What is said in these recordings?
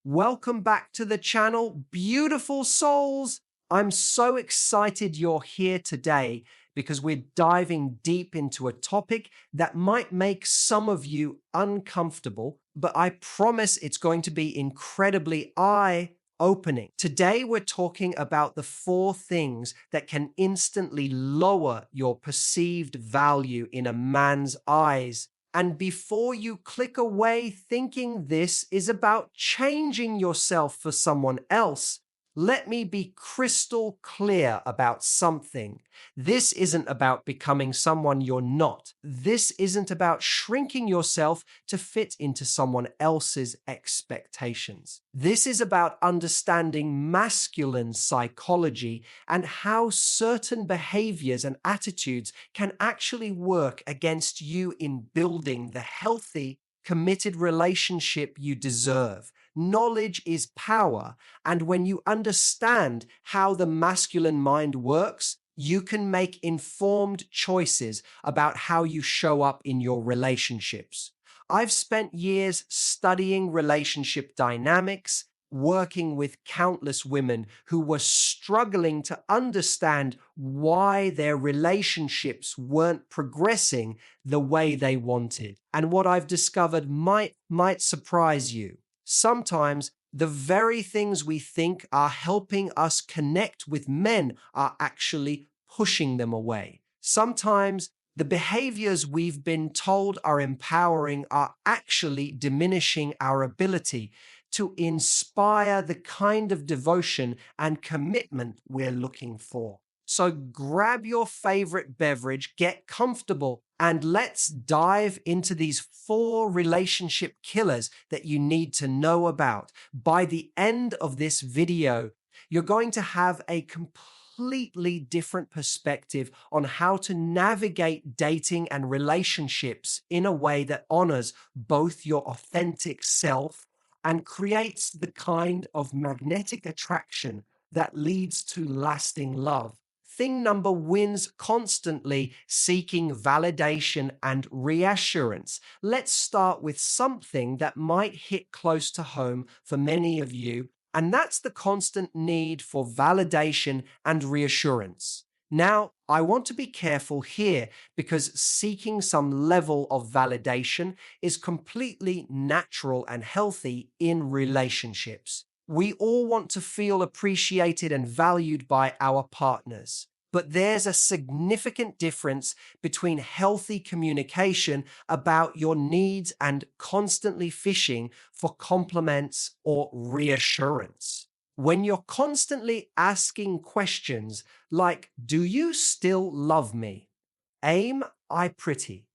Welcome back to the channel, beautiful souls. I'm so excited you're here today because we're diving deep into a topic that might make some of you uncomfortable, but I promise it's going to be incredibly eye-opening. Today, we're talking about the 4 things that can instantly lower your perceived value in a man's eyes. And before you click away thinking this is about changing yourself for someone else, let me be crystal clear about something. This isn't about becoming someone you're not. This isn't about shrinking yourself to fit into someone else's expectations. This is about understanding masculine psychology and how certain behaviors and attitudes can actually work against you in building the healthy, committed relationship you deserve. Knowledge is power, and when you understand how the masculine mind works, you can make informed choices about how you show up in your relationships. I've spent years studying relationship dynamics, working with countless women who were struggling to understand why their relationships weren't progressing the way they wanted. And what I've discovered might surprise you. Sometimes the very things we think are helping us connect with men are actually pushing them away. Sometimes the behaviors we've been told are empowering are actually diminishing our ability to inspire the kind of devotion and commitment we're looking for. So grab your favorite beverage, get comfortable, and let's dive into these 4 relationship killers that you need to know about. By the end of this video, you're going to have a completely different perspective on how to navigate dating and relationships in a way that honors both your authentic self and creates the kind of magnetic attraction that leads to lasting love. Thing number wins constantly seeking validation and reassurance. Let's start with something that might hit close to home for many of you, and that's the constant need for validation and reassurance. Now, I want to be careful here because seeking some level of validation is completely natural and healthy in relationships. We all want to feel appreciated and valued by our partners. But there's a significant difference between healthy communication about your needs and constantly fishing for compliments or reassurance. When you're constantly asking questions like, "Do you still love me? Am I pretty?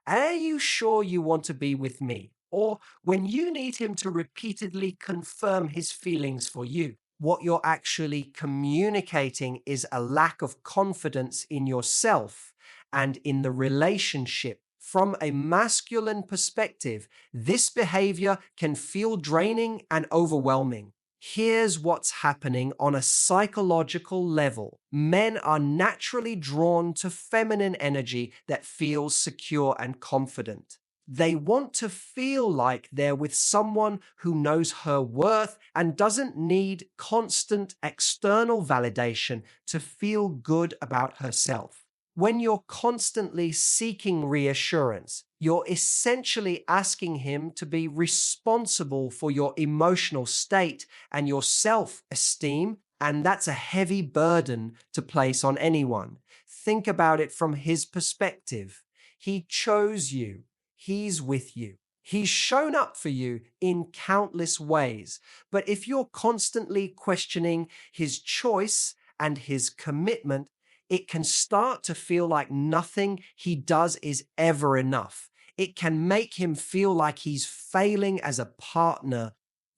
Are you sure you want to be with me?" Or when you need him to repeatedly confirm his feelings for you, what you're actually communicating is a lack of confidence in yourself and in the relationship. From a masculine perspective, this behavior can feel draining and overwhelming. Here's what's happening on a psychological level. Men are naturally drawn to feminine energy that feels secure and confident. They want to feel like they're with someone who knows her worth and doesn't need constant external validation to feel good about herself. When you're constantly seeking reassurance, you're essentially asking him to be responsible for your emotional state and your self-esteem, and that's a heavy burden to place on anyone. Think about it from his perspective. He chose you. He's with you. He's shown up for you in countless ways. But if you're constantly questioning his choice and his commitment, it can start to feel like nothing he does is ever enough. It can make him feel like he's failing as a partner,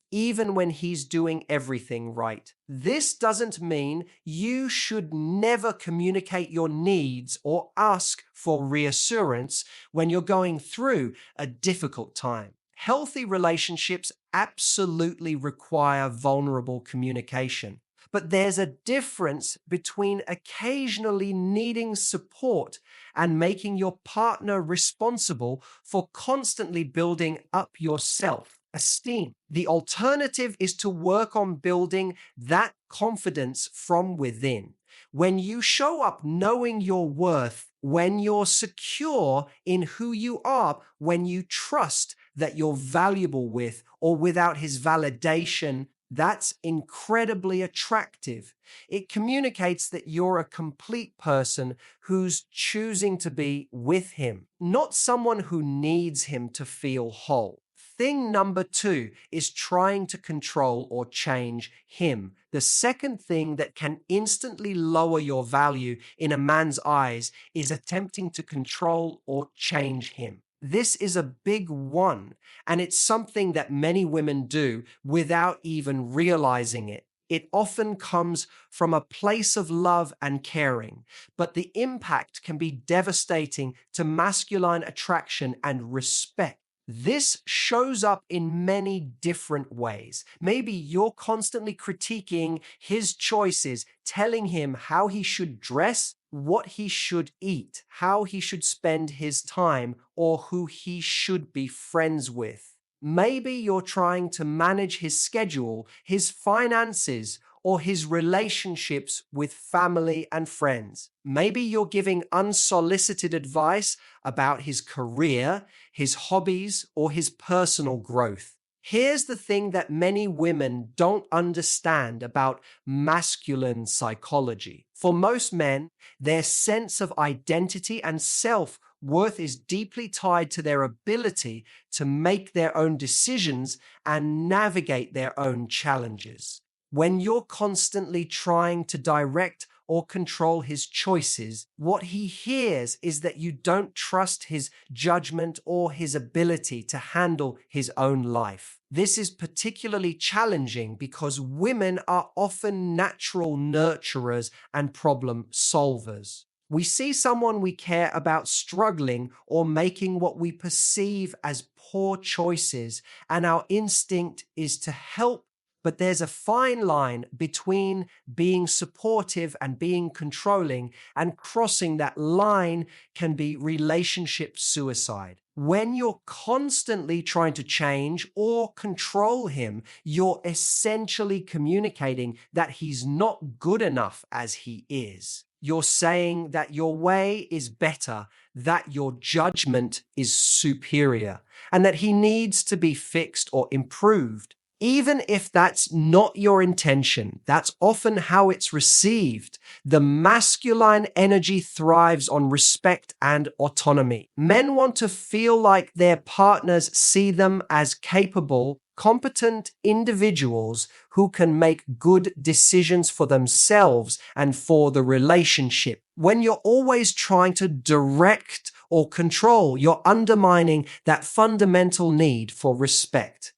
even when he's doing everything right. This doesn't mean you should never communicate your needs or ask for reassurance when you're going through a difficult time. Healthy relationships absolutely require vulnerable communication. But there's a difference between occasionally needing support and making your partner responsible for constantly building up yourself. esteem. The alternative is to work on building that confidence from within. When you show up knowing your worth, when you're secure in who you are, when you trust that you're valuable with or without his validation, that's incredibly attractive. It communicates that you're a complete person who's choosing to be with him, not someone who needs him to feel whole. Thing number two is trying to control or change him. The second thing that can instantly lower your value in a man's eyes is attempting to control or change him. This is a big one, and it's something that many women do without even realizing it. It often comes from a place of love and caring, but the impact can be devastating to masculine attraction and respect. This shows up in many different ways. Maybe you're constantly critiquing his choices, telling him how he should dress, what he should eat, how he should spend his time, or who he should be friends with. Maybe you're trying to manage his schedule, his finances, or his relationships with family and friends. Maybe you're giving unsolicited advice about his career, his hobbies, or his personal growth. Here's the thing that many women don't understand about masculine psychology. For most men, their sense of identity and self-worth is deeply tied to their ability to make their own decisions and navigate their own challenges. When you're constantly trying to direct or control his choices, what he hears is that you don't trust his judgment or his ability to handle his own life. This is particularly challenging because women are often natural nurturers and problem solvers. We see someone we care about struggling or making what we perceive as poor choices, and our instinct is to help. But there's a fine line between being supportive and being controlling, and crossing that line can be relationship suicide. When you're constantly trying to change or control him, you're essentially communicating that he's not good enough as he is. You're saying that your way is better, that your judgment is superior, and that he needs to be fixed or improved. Even if that's not your intention, that's often how it's received. The masculine energy thrives on respect and autonomy. Men want to feel like their partners see them as capable, competent individuals who can make good decisions for themselves and for the relationship. When you're always trying to direct or control, you're undermining that fundamental need for respect.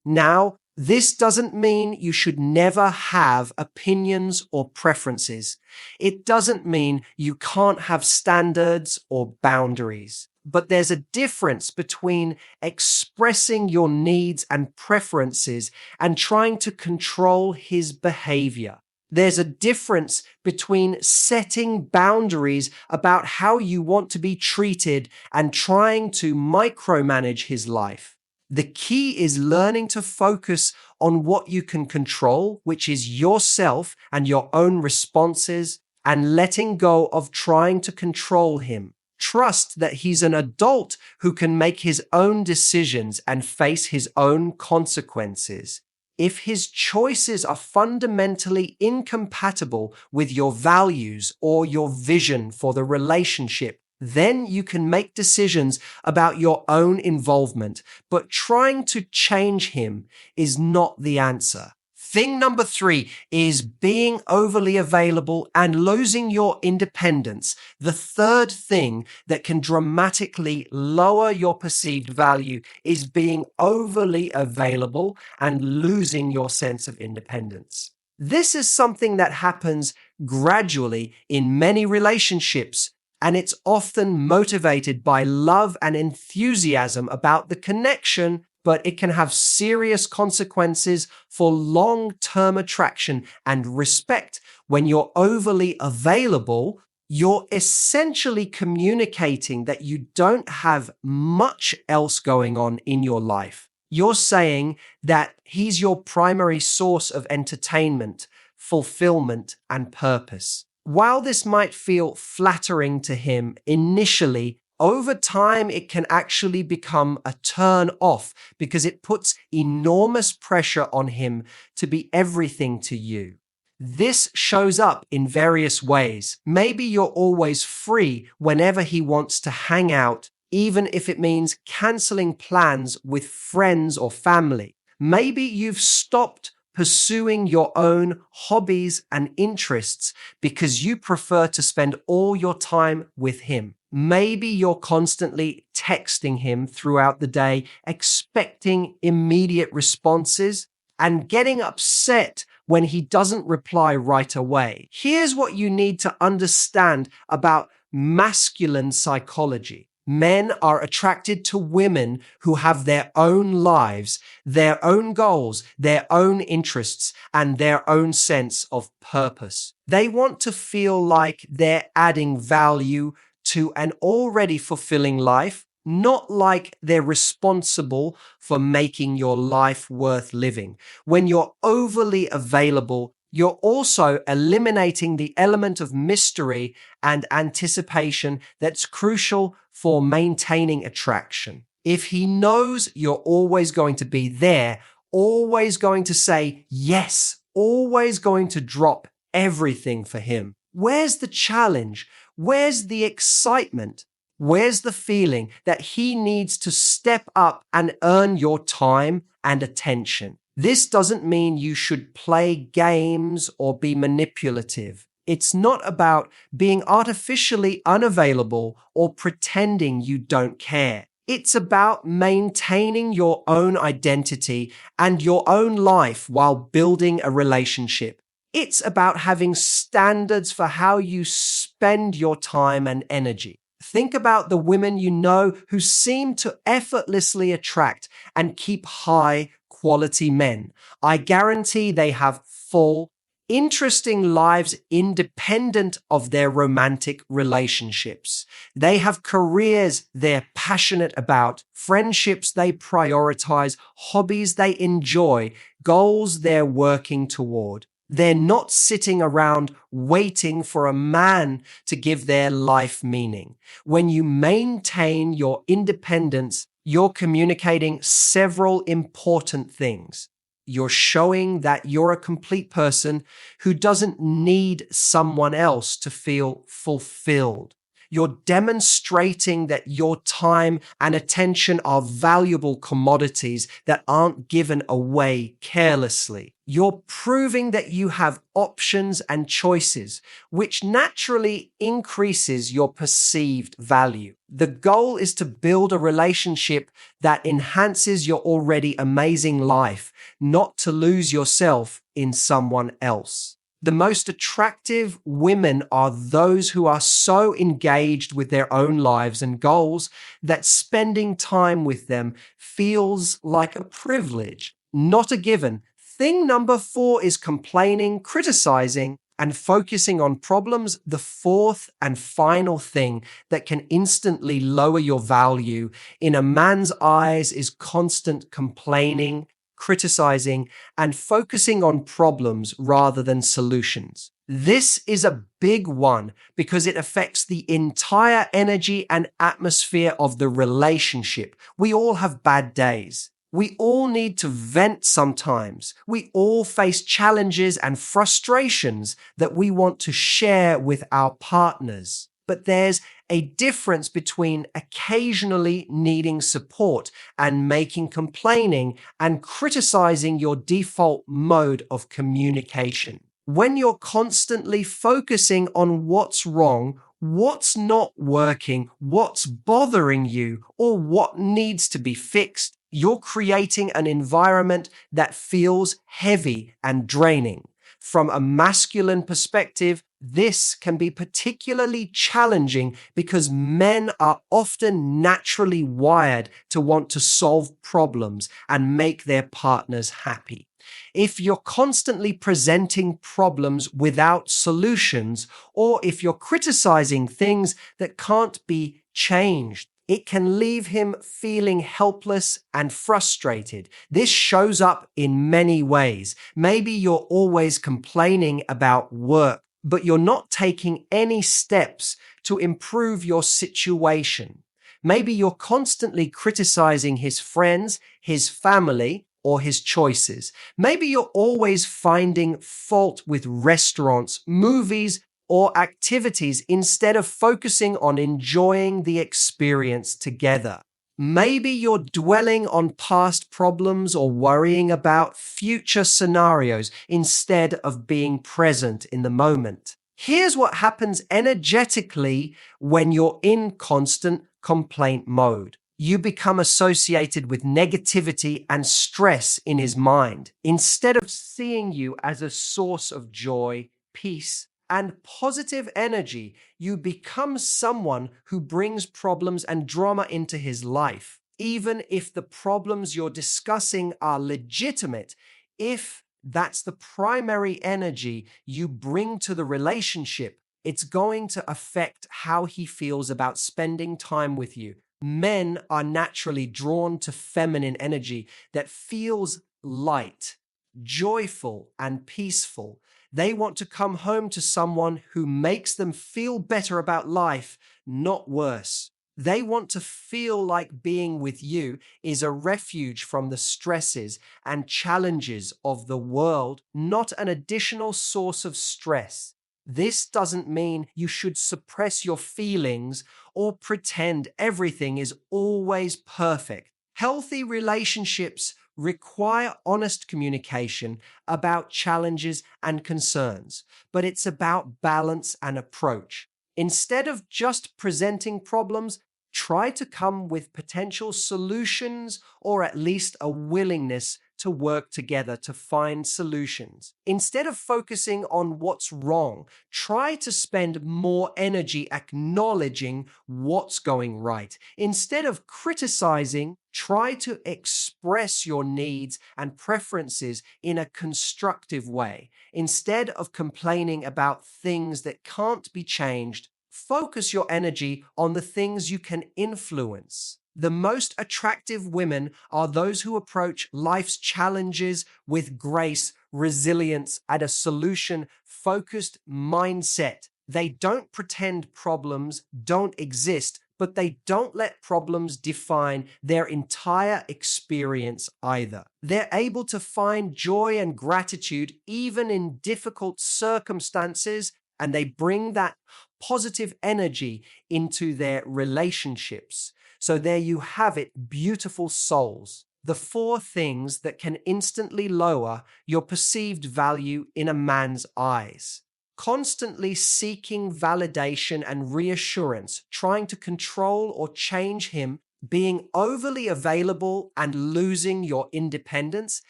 Now, this doesn't mean you should never have opinions or preferences. It doesn't mean you can't have standards or boundaries. But there's a difference between expressing your needs and preferences and trying to control his behavior. There's a difference between setting boundaries about how you want to be treated and trying to micromanage his life. The key is learning to focus on what you can control, which is yourself and your own responses, and letting go of trying to control him. Trust that he's an adult who can make his own decisions and face his own consequences. If his choices are fundamentally incompatible with your values or your vision for the relationship, then you can make decisions about your own involvement, but trying to change him is not the answer. Thing number 3 is being overly available and losing your independence. The third thing that can dramatically lower your perceived value is being overly available and losing your sense of independence. This is something that happens gradually in many relationships, and it's often motivated by love and enthusiasm about the connection, but it can have serious consequences for long-term attraction and respect. When you're overly available, you're essentially communicating that you don't have much else going on in your life. You're saying that he's your primary source of entertainment, fulfillment, and purpose. While this might feel flattering to him initially, over time it can actually become a turn off because it puts enormous pressure on him to be everything to you. This shows up in various ways. Maybe you're always free whenever he wants to hang out, even if it means canceling plans with friends or family. Maybe you've stopped pursuing your own hobbies and interests because you prefer to spend all your time with him. Maybe you're constantly texting him throughout the day, expecting immediate responses and getting upset when he doesn't reply right away. Here's what you need to understand about masculine psychology. Men are attracted to women who have their own lives, their own goals, their own interests, and their own sense of purpose. They want to feel like they're adding value to an already fulfilling life, not like they're responsible for making your life worth living. When you're overly available, you're also eliminating the element of mystery and anticipation that's crucial for maintaining attraction. If he knows you're always going to be there, always going to say yes, always going to drop everything for him, where's the challenge? Where's the excitement? Where's the feeling that he needs to step up and earn your time and attention? This doesn't mean you should play games or be manipulative. It's not about being artificially unavailable or pretending you don't care. It's about maintaining your own identity and your own life while building a relationship. It's about having standards for how you spend your time and energy. Think about the women you know who seem to effortlessly attract and keep high quality men. I guarantee they have full, interesting lives independent of their romantic relationships. They have careers they're passionate about, friendships they prioritize, hobbies they enjoy, goals they're working toward. They're not sitting around waiting for a man to give their life meaning. When you maintain your independence, you're communicating several important things. You're showing that you're a complete person who doesn't need someone else to feel fulfilled. You're demonstrating that your time and attention are valuable commodities that aren't given away carelessly. You're proving that you have options and choices, which naturally increases your perceived value. The goal is to build a relationship that enhances your already amazing life, not to lose yourself in someone else. The most attractive women are those who are so engaged with their own lives and goals that spending time with them feels like a privilege, not a given. Thing number 4 is complaining, criticizing, and focusing on problems. The fourth and final thing that can instantly lower your value in a man's eyes is constant complaining, criticizing, and focusing on problems rather than solutions. This is a big one because it affects the entire energy and atmosphere of the relationship. We all have bad days. We all need to vent sometimes. We all face challenges and frustrations that we want to share with our partners. But there's a difference between occasionally needing support and making complaining and criticizing your default mode of communication. When you're constantly focusing on what's wrong, what's not working, what's bothering you, or what needs to be fixed, you're creating an environment that feels heavy and draining. From a masculine perspective, this can be particularly challenging because men are often naturally wired to want to solve problems and make their partners happy. If you're constantly presenting problems without solutions, or if you're criticizing things that can't be changed, it can leave him feeling helpless and frustrated. This shows up in many ways. Maybe you're always complaining about work, but you're not taking any steps to improve your situation. Maybe you're constantly criticizing his friends, his family, or his choices. Maybe you're always finding fault with restaurants, movies, or activities instead of focusing on enjoying the experience together. Maybe you're dwelling on past problems or worrying about future scenarios instead of being present in the moment. Here's what happens energetically when you're in constant complaint mode. You become associated with negativity and stress in his mind instead of seeing you as a source of joy, peace, and positive energy. You become someone who brings problems and drama into his life. Even if the problems you're discussing are legitimate, if that's the primary energy you bring to the relationship, it's going to affect how he feels about spending time with you. Men are naturally drawn to feminine energy that feels light, joyful, and peaceful. They want to come home to someone who makes them feel better about life, not worse. They want to feel like being with you is a refuge from the stresses and challenges of the world, not an additional source of stress. This doesn't mean you should suppress your feelings or pretend everything is always perfect. Healthy relationships require honest communication about challenges and concerns, but it's about balance and approach. Instead of just presenting problems, try to come with potential solutions or at least a willingness to work together to find solutions. Instead of focusing on what's wrong, try to spend more energy acknowledging what's going right. Instead of criticizing, try to express your needs and preferences in a constructive way. Instead of complaining about things that can't be changed, focus your energy on the things you can influence. The most attractive women are those who approach life's challenges with grace, resilience, and a solution-focused mindset. They don't pretend problems don't exist, but they don't let problems define their entire experience either. They're able to find joy and gratitude even in difficult circumstances, and they bring that positive energy into their relationships. So there you have it, beautiful souls. The 4 things that can instantly lower your perceived value in a man's eyes. Constantly seeking validation and reassurance, trying to control or change him, being overly available and losing your independence,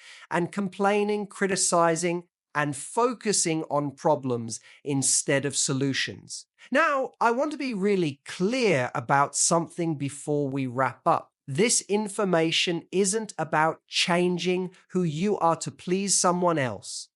and complaining, criticizing, and focusing on problems instead of solutions. Now, I want to be really clear about something before we wrap up. This information isn't about changing who you are to please someone else.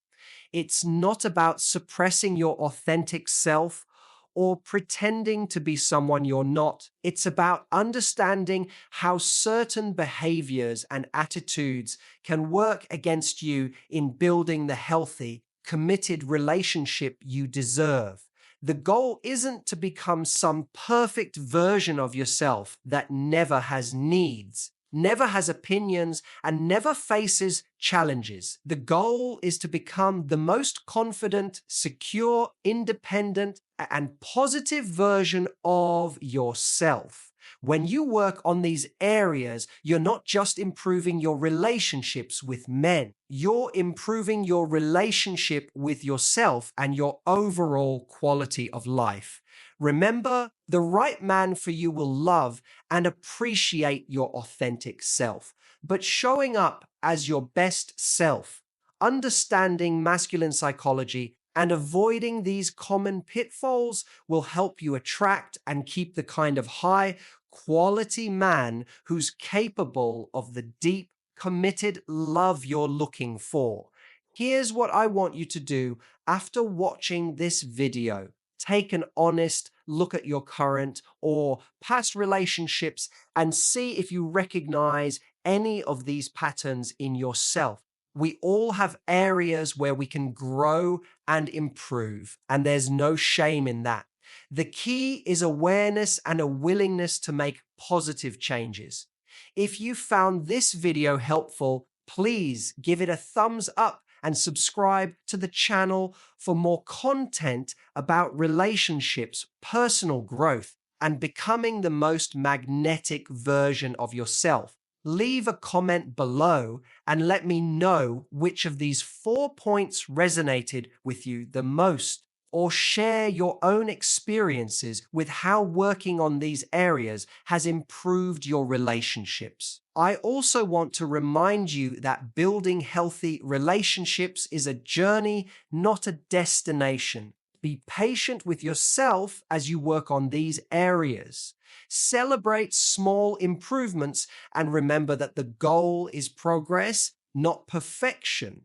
It's not about suppressing your authentic self or pretending to be someone you're not. It's about understanding how certain behaviors and attitudes can work against you in building the healthy, committed relationship you deserve. The goal isn't to become some perfect version of yourself that never has needs, never has opinions, and never faces challenges. The goal is to become the most confident, secure, independent, and positive version of yourself. When you work on these areas, you're not just improving your relationships with men, you're improving your relationship with yourself and your overall quality of life. Remember, the right man for you will love and appreciate your authentic self, but showing up as your best self, understanding masculine psychology, and avoiding these common pitfalls will help you attract and keep the kind of high quality man who's capable of the deep, committed love you're looking for. Here's what I want you to do after watching this video. take an honest look at your current or past relationships and see if you recognize any of these patterns in yourself. We all have areas where we can grow and improve, and there's no shame in that. The key is awareness and a willingness to make positive changes. If you found this video helpful, please give it a thumbs up and subscribe to the channel for more content about relationships, personal growth, and becoming the most magnetic version of yourself. Leave a comment below and let me know which of these 4 points resonated with you the most, or share your own experiences with how working on these areas has improved your relationships. I also want to remind you that building healthy relationships is a journey, not a destination. Be patient with yourself as you work on these areas. Celebrate small improvements and remember that the goal is progress, not perfection.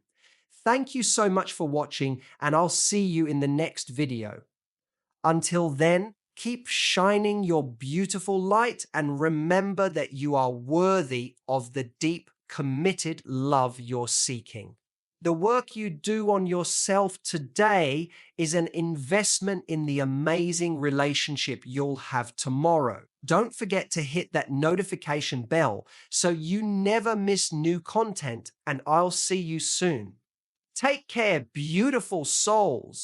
Thank you so much for watching, and I'll see you in the next video. Until then, keep shining your beautiful light and remember that you are worthy of the deep, committed love you're seeking. The work you do on yourself today is an investment in the amazing relationship you'll have tomorrow. Don't forget to hit that notification bell so you never miss new content, and I'll see you soon. Take care, beautiful souls.